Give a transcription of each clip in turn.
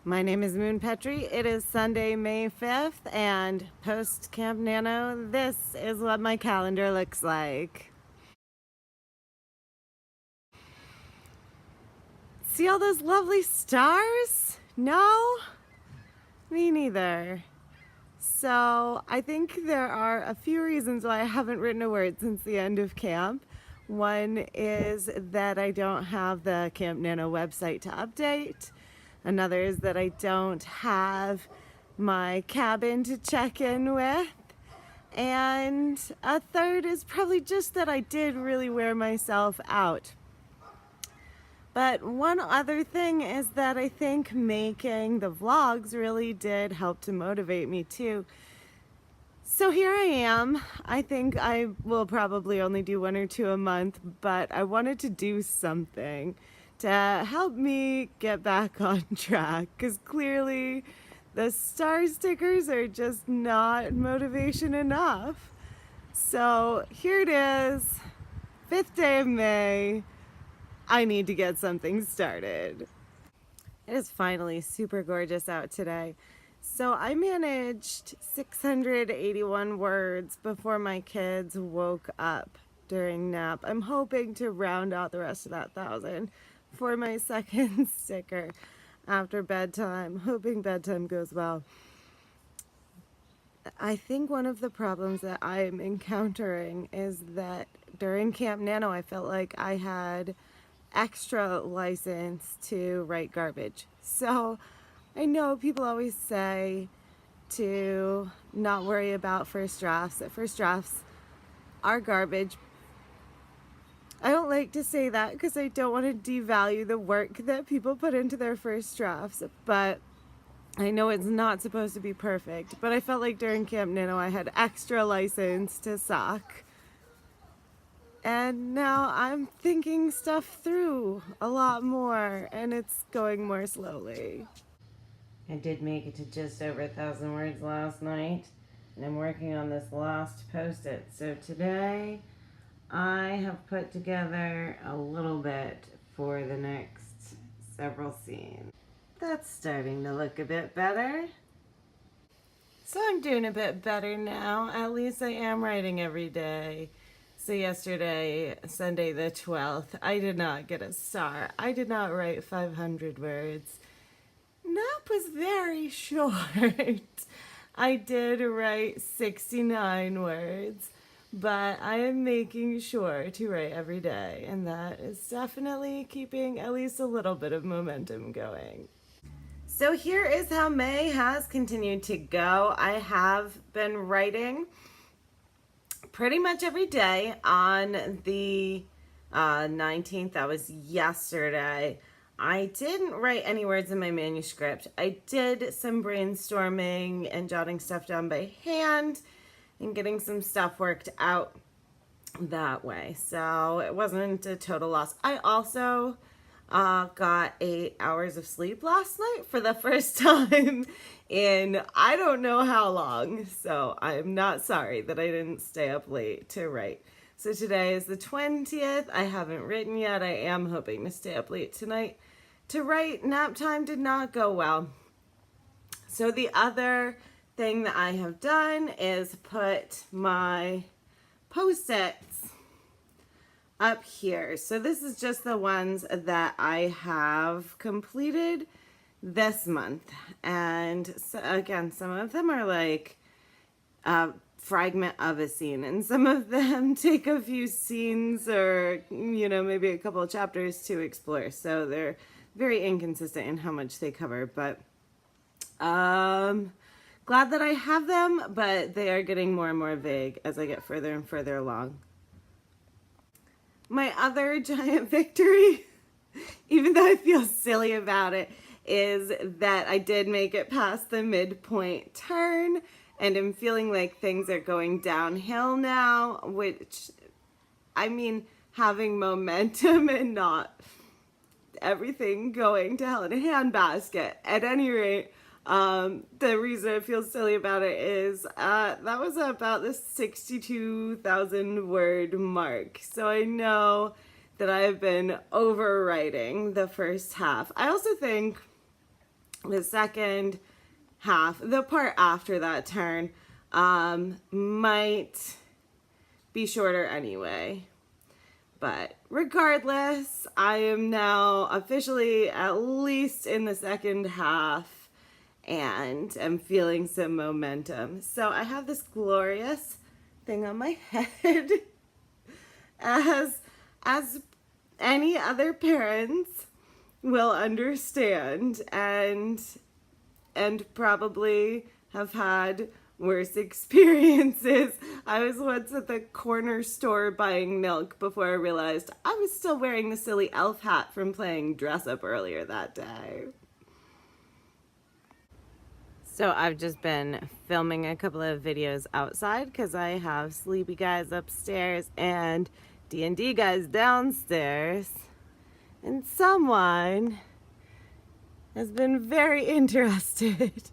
My name is Moon Petrie. It is Sunday, May 5th, and post Camp Nano, this is what my calendar looks like. See all those lovely stars? No? Me neither. So I think there are a few reasons why I haven't written a word since the end of camp. One is that I don't have the Camp Nano website to update. Another is that I don't have my cabin to check in with. And a third is probably just that I did really wear myself out. But one other thing is that I think making the vlogs really did help to motivate me too. So here I am. I think I will probably only do 1 or 2 a month, but I wanted to do something to help me get back on track, because clearly the star stickers are just not motivation enough. So here it is, 5th day of May. I need to get something started. It is finally super gorgeous out today. So I managed 681 words before my kids woke up during nap. I'm hoping to round out the rest of that 1,000 for my second sticker after bedtime. Hoping bedtime goes well. I think one of the problems that I'm encountering is that during Camp Nano, I felt like I had extra license to write garbage. So I know people always say to not worry about first drafts, that first drafts are garbage. I don't like to say that because I don't want to devalue the work that people put into their first drafts, but I know it's not supposed to be perfect. But I felt like during Camp Nano I had extra license to suck. And now I'm thinking stuff through a lot more, and it's going more slowly. I did make it to just over 1,000 words last night, and I'm working on this last post-it. So today I have put together a little bit for the next several scenes. That's starting to look a bit better. So I'm doing a bit better now. At least I am writing every day. So yesterday, Sunday the 12th, I did not get a star. I did not write 500 words. Nap was very short. I did write 69 words, but I am making sure to write every day, and that is definitely keeping at least a little bit of momentum going. So here is how May has continued to go. I have been writing pretty much every day. On the 19th, that was yesterday, I didn't write any words in my manuscript. I did some brainstorming and jotting stuff down by hand and getting some stuff worked out that way. So it wasn't a total loss. I also got 8 hours of sleep last night for the first time in I don't know how long. So I'm not sorry that I didn't stay up late to write. So today is the 20th. I haven't written yet. I am hoping to stay up late tonight to write. Nap time did not go well. So the other thing that I have done is put my post-its up here. So this is just the ones that I have completed this month. And so again, some of them are like a fragment of a scene, and some of them take a few scenes or, you know, maybe a couple of chapters to explore. So they're very inconsistent in how much they cover, but glad that I have them, but they are getting more and more vague as I get further and further along. My other giant victory, even though I feel silly about it, is that I did make it past the midpoint turn, and I'm feeling like things are going downhill now, which, I mean, having momentum and not everything going to hell in a handbasket. At any rate, the reason I feel silly about it is that was about the 62,000 word mark. So I know that I've been overwriting the first half. I also think The second half, the part after that turn, might be shorter anyway. But regardless, I am now officially at least in the second half and am feeling some momentum. So I have this glorious thing on my head as any other parents will understand and probably have had worse experiences. I was once at the corner store buying milk before I realized I was still wearing the silly elf hat from playing dress up earlier that day. So I've just been filming a couple of videos outside because I have sleepy guys upstairs and D&D guys downstairs. And someone has been very interested.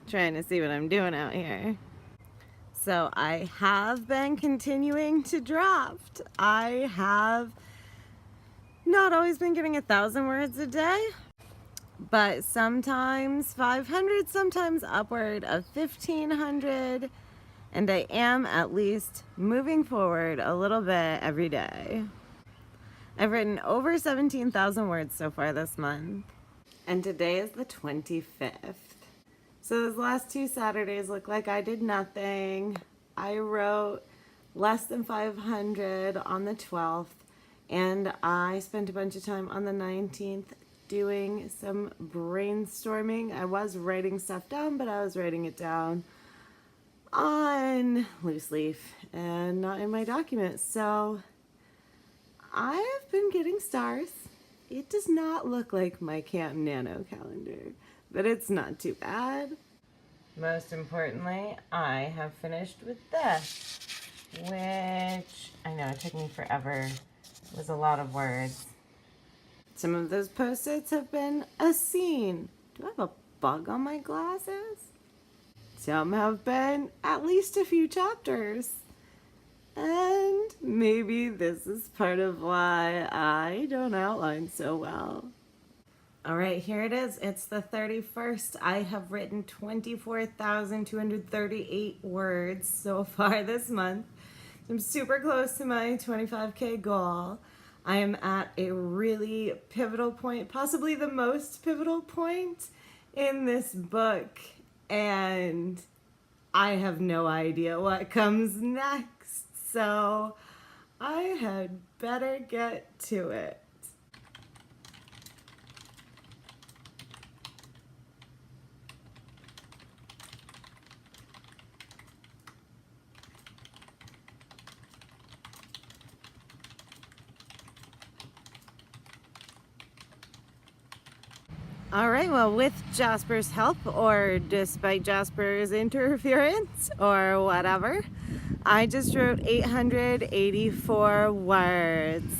Trying to see what I'm doing out here. So I have been continuing to draft. I have not always been getting 1,000 words a day, but sometimes 500, sometimes upward of 1,500, and I am at least moving forward a little bit every day. I've written over 17,000 words so far this month, and today is the 25th. So those last 2 Saturdays look like I did nothing. I wrote less than 500 on the 12th, and I spent a bunch of time on the 19th doing some brainstorming. I was writing stuff down, but I was writing it down on loose leaf and not in my documents. So I have been getting stars. It does not look like my Camp NaNo calendar, but it's not too bad. Most importantly, I have finished with this, which I know it took me forever. It was a lot of words. Some of those post-its have been a scene. Do I have a bug on my glasses? Some have been at least a few chapters. And maybe this is part of why I don't outline so well. All right, here it is. It's the 31st. I have written 24,238 words so far this month. I'm super close to my 25K goal. I am at a really pivotal point, possibly the most pivotal point in this book, and I have no idea what comes next, so I had better get to it. All right, well, with Jasper's help, or despite Jasper's interference, or whatever, I just wrote 884 words.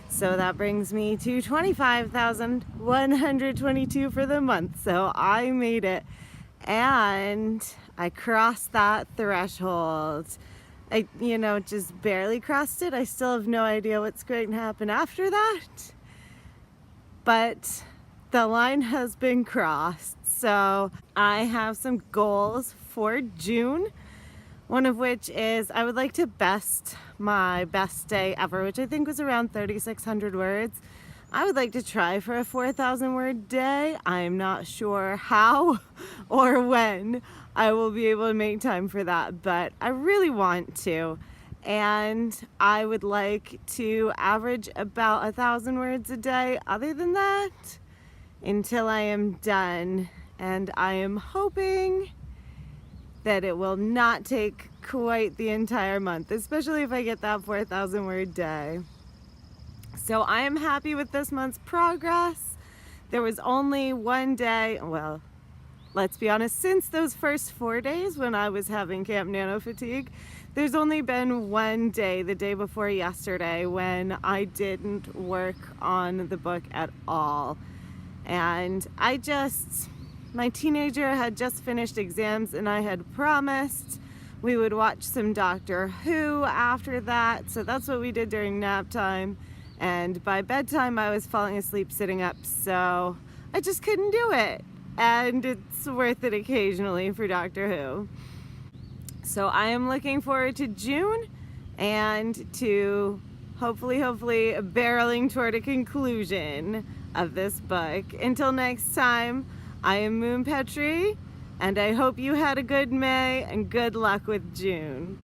So that brings me to 25,122 for the month. So I made it, and I crossed that threshold. I, just barely crossed it. I still have no idea what's going to happen after that. But the line has been crossed, so I have some goals for June, one of which is I would like to best my best day ever, which I think was around 3,600 words. I would like to try for a 4,000 word day. I'm not sure how or when I will be able to make time for that, but I really want to. And I would like to average about 1,000 words a day. Other than that, until I am done, and I am hoping that it will not take quite the entire month, especially if I get that 4,000 word day. So I am happy with this month's progress. There was only one day, well, let's be honest, since those first 4 days when I was having Camp NaNo fatigue, there's only been one day, the day before yesterday, when I didn't work on the book at all. And my teenager had just finished exams, and I had promised we would watch some Doctor Who after that. So that's what we did during nap time. And by bedtime, I was falling asleep sitting up. So I just couldn't do it. And it's worth it occasionally for Doctor Who. So I am looking forward to June and to hopefully barreling toward a conclusion of this book. Until next time, I am Moon Petrie, and I hope you had a good May and good luck with June.